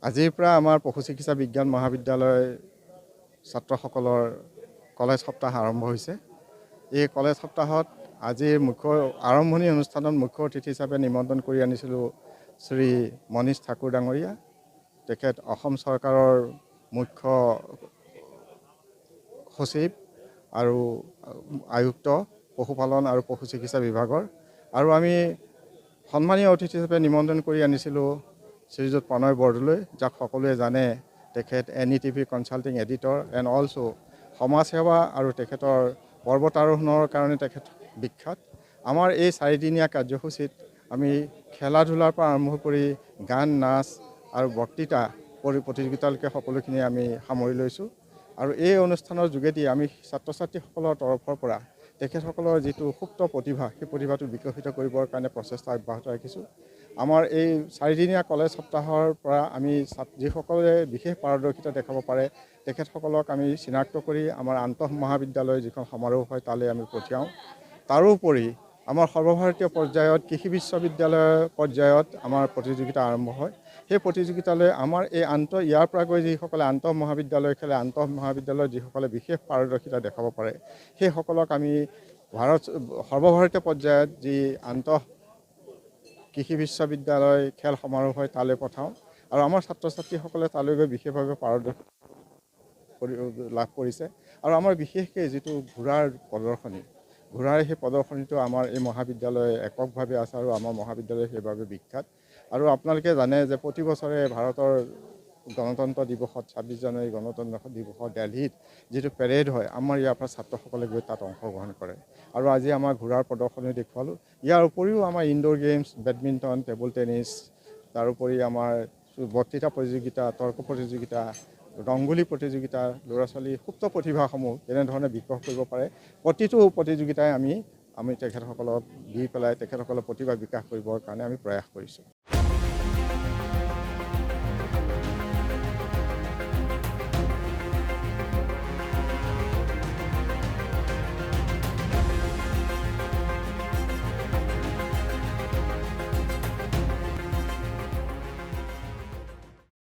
আজিৰ পৰা আমাৰ পশু চিকিৎসা বিজ্ঞান মহাবিদ্যালয় ছাত্ৰসকলৰ কলেজ সপ্তাহ আৰম্ভ হৈছে। এই কলেজ সপ্তাহত আজিৰ মুখ্য আৰম্ভণি অনুষ্ঠানত মুখ্য অতিথি হিচাপে নিমন্ত্ৰণ কৰি আনিছিলোঁ শ্ৰী মনীষ ঠাকুৰ ডাঙৰীয়া। তেখেত অসম চৰকাৰৰ মুখ্য সচিব আৰু আয়ুক্ত পশুপালন আৰু পশু চিকিৎসা বিভাগৰ। আৰু আমি সন্মানীয় অতিথি হিচাপে নিমন্ত্ৰণ কৰি আনিছিলোঁ শ্ৰীযুত প্ৰণয় বৰদলৈ, যাক সকলোৱে জানে। তেখেত NETV consulting editor and also' সমাজসেৱা আৰু তেখেতৰ পৰ্বতাৰোহণৰ কাৰণে তেখেত বিখ্যাত। আমাৰ এই 4দিনীয়া কাৰ্যসূচীত আমি খেলা ধূলাৰ পৰা আৰম্ভ কৰি গান, নাচ আৰু বক্তৃতা প্ৰতিযোগিতালৈকে সকলোখিনি আমি সামৰি লৈছোঁ। আৰু এই অনুষ্ঠানৰ যোগেদি আমি ছাত্ৰ ছাত্ৰীসকলৰ তৰফৰ পৰা তেখেতসকলৰ যিটো সুপ্ত প্ৰতিভা, সেই প্ৰতিভাটো বিকশিত কৰিবৰ কাৰণে প্ৰচেষ্টা অব্যাহত ৰাখিছোঁ। আমাৰ এই 4দিনীয়া কলেজ সপ্তাহৰ পৰা আমি যিসকলে বিশেষ পাৰদৰ্শিতা দেখাব পাৰে তেখেতসকলক আমি চিনাক্ত কৰি আমাৰ আন্তঃ মহাবিদ্যালয় যিখন সমাৰোহ হয় তালৈ আমি পঠিয়াওঁ। তাৰোপৰি আমাৰ সৰ্বভাৰতীয় পৰ্যায়ত কৃষি বিশ্ববিদ্যালয় পৰ্যায়ত আমাৰ প্ৰতিযোগিতা আৰম্ভ হয়। সেই প্ৰতিযোগিতালৈ আমাৰ এই ইয়াৰ পৰা গৈ যিসকলে আন্তঃ মহাবিদ্যালয় খেলে, আন্তঃ মহাবিদ্যালয়ত যিসকলে বিশেষ পাৰদৰ্শিতা দেখাব পাৰে সেইসকলক আমি সৰ্বভাৰতীয় পৰ্যায়ত যি আন্তঃ কৃষি বিশ্ববিদ্যালয় খেল সমাৰোহ হয় তালৈ পঠাওঁ। আৰু আমাৰ ছাত্ৰ ছাত্ৰীসকলে তালৈ গৈ বিশেষভাৱে পাৰদৰ্শিতা লাভ কৰিছে। আৰু আমাৰ বিশেষকৈ যিটো ঘোঁৰাৰ প্ৰদৰ্শনী, ঘোঁৰাৰ সেই প্ৰদৰ্শনীটো আমাৰ এই মহাবিদ্যালয়ে এককভাৱে আছে আৰু আমাৰ মহাবিদ্যালয় সেইবাবে বিখ্যাত। আৰু আপোনালোকে জানে যে প্ৰতি বছৰে ভাৰতৰ গণতন্ত্ৰ দিৱসত 26 জানুৱাৰী গণতন্ত্ৰ দিৱসত দিল্লীত যিটো পেৰেড হয়, আমাৰ ইয়াৰ পৰা ছাত্ৰসকলে গৈ তাত অংশগ্ৰহণ কৰে। আৰু আজি আমাৰ ঘোঁৰাৰ প্ৰদৰ্শনী দেখুৱালোঁ। ইয়াৰ উপৰিও আমাৰ indoor games, badminton, table tennis, তাৰোপৰি আমাৰ বক্তৃতা প্ৰতিযোগিতা, তৰ্ক প্ৰতিযোগিতা, ৰংগোলী প্ৰতিযোগিতা, ল'ৰা ছোৱালীৰ সুপ্ত প্ৰতিভাসমূহ কেনেধৰণে বিকাশ কৰিব পাৰে প্ৰতিটো প্ৰতিযোগিতাই আমি তেখেতসকলক দি পেলাই তেখেতসকলৰ প্ৰতিভা বিকাশ কৰিবৰ কাৰণে আমি প্ৰয়াস কৰিছোঁ।